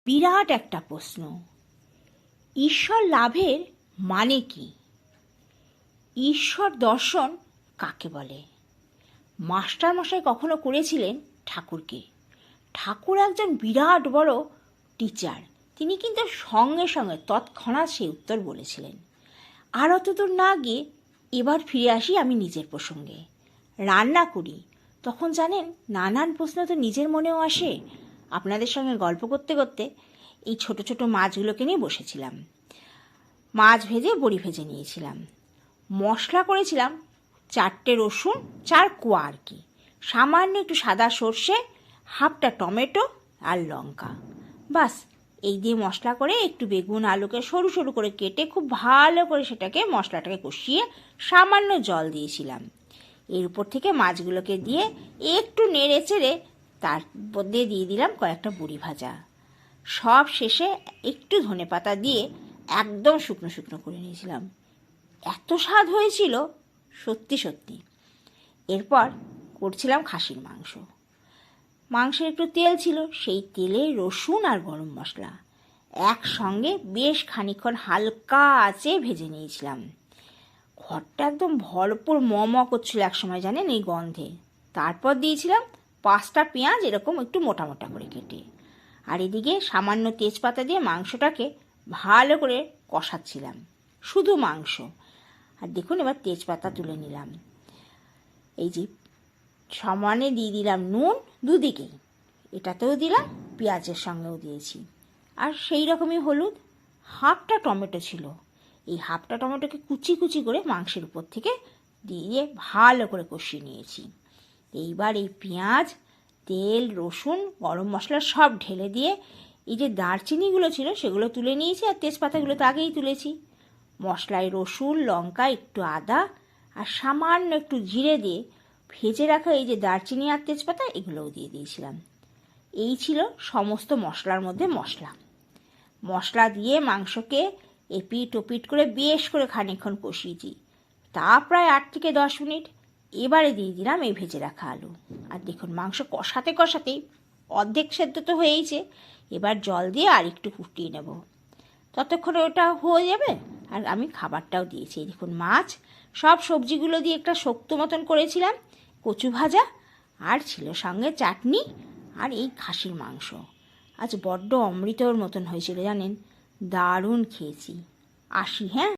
বিরাট একটা প্রশ্ন। ঈশ্বর লাভের মানে কি? ঈশ্বর দর্শন কাকে বলে? মাস্টারমশাই কখনো করেছিলেন ঠাকুরকে। ঠাকুর একজন বিরাট বড় টিচার। তিনি কিন্তু সঙ্গে সঙ্গে তৎক্ষণাৎ সেই উত্তর বলেছিলেন। আর অতদূর না গিয়ে এবার ফিরে আসি আমি নিজের প্রসঙ্গে। রান্না করি, তখন জানেন নানান প্রশ্ন তো নিজের মনেও আসে। আপনাদের সঙ্গে গল্প করতে করতে এই ছোট ছোট মাছগুলোকে নিয়ে বসেছিলাম। মাছ ভেজে বড়ি ভেজে নিয়েছিলাম, মশলা করেছিলাম 4টে রসুন, 4 কোয়া আর কি, সামান্য একটু সাদা সর্ষে, হাফটা টমেটো আর লঙ্কা, বাস এই দিয়ে মশলা করে একটু বেগুন আলুকে সরু সরু করে কেটে খুব ভালো করে সেটাকে মশলাটাকে কষিয়ে সামান্য জল দিয়েছিলাম। এর উপর থেকে মাছগুলোকে দিয়ে একটু নেড়ে চেড়ে তার মধ্যে দিয়ে দিলাম কয়েকটা বড়ি ভাজা। সব শেষে একটু ধনেপাতা দিয়ে একদম শুকনো শুকনো করে নিয়েছিলাম। এত স্বাদ হয়েছিল, সত্যি সত্যি। এরপর করছিলাম খাসির মাংস। মাংসের একটু তেল ছিল, সেই তেলে রসুন আর গরম মশলা একসঙ্গে বেশ খানিকক্ষণ হালকা আঁচে ভেজে নিয়েছিলাম। ঘরটা একদম ভরপুর ম করছিল একসময়, জানেন, এই গন্ধে। তারপর দিয়েছিলাম 5টা পেঁয়াজ এরকম একটু মোটা মোটা করে কেটে। আর এদিকে সামান্য তেজপাতা দিয়ে মাংসটাকে ভালো করে কষাচ্ছিলাম, শুধু মাংস। আর দেখুন এবার তেজপাতা তুলে নিলাম। এই যে সমানে দিয়ে দিলাম নুন দুদিকেই, এটাতেও দিলাম, পেঁয়াজের সঙ্গেও দিয়েছি। আর সেই রকমই হলুদ। হাফটা টমেটো ছিল, এই হাফটা টমেটোকে কুচি কুচি করে মাংসের উপর থেকে দিয়ে ভালো করে কষিয়ে নিয়েছি। এইবার এই পেঁয়াজ, তেল, রসুন, গরম মশলা সব ঢেলে দিয়ে এই যে দারচিনিগুলো ছিল সেগুলো তুলে নিয়েছি, আর তেজপাতাগুলো তো আগেই তুলেছি। মশলায় রসুন, লঙ্কা, একটু আদা আর সামান্য একটু জিরে দিয়ে ভেজে রাখা এই যে দারচিনি আর তেজপাতা এগুলোও দিয়ে দিয়েছিলাম। এই ছিল সমস্ত মশলার মধ্যে মশলা দিয়ে মাংসকে এপিট ওপিট করে বেশ করে খানিকক্ষণ কষিয়েছি, তা প্রায় 8 থেকে 10 মিনিট। এবারে দিয়ে দিলাম এই ভেজে রাখা আলু। আর দেখুন মাংস কষাতে কষাতেই অর্ধেক সেদ্ধ তো হয়েইছে, এবার জল দিয়ে আর একটু ফুটিয়ে নেব, ততক্ষণে ওটা হয়ে যাবে। আর আমি খাবারটাও দিয়েছি, দেখুন মাছ, সব সবজিগুলো দিয়ে একটা শক্ত মতন করেছিলাম, কচু ভাজা, আর ছিল সঙ্গে চাটনি আর এই খাসির মাংস। আজ বড্ড অমৃতর মতন হয়েছিল জানেন, দারুণ খেয়েছি। আসি, হ্যাঁ।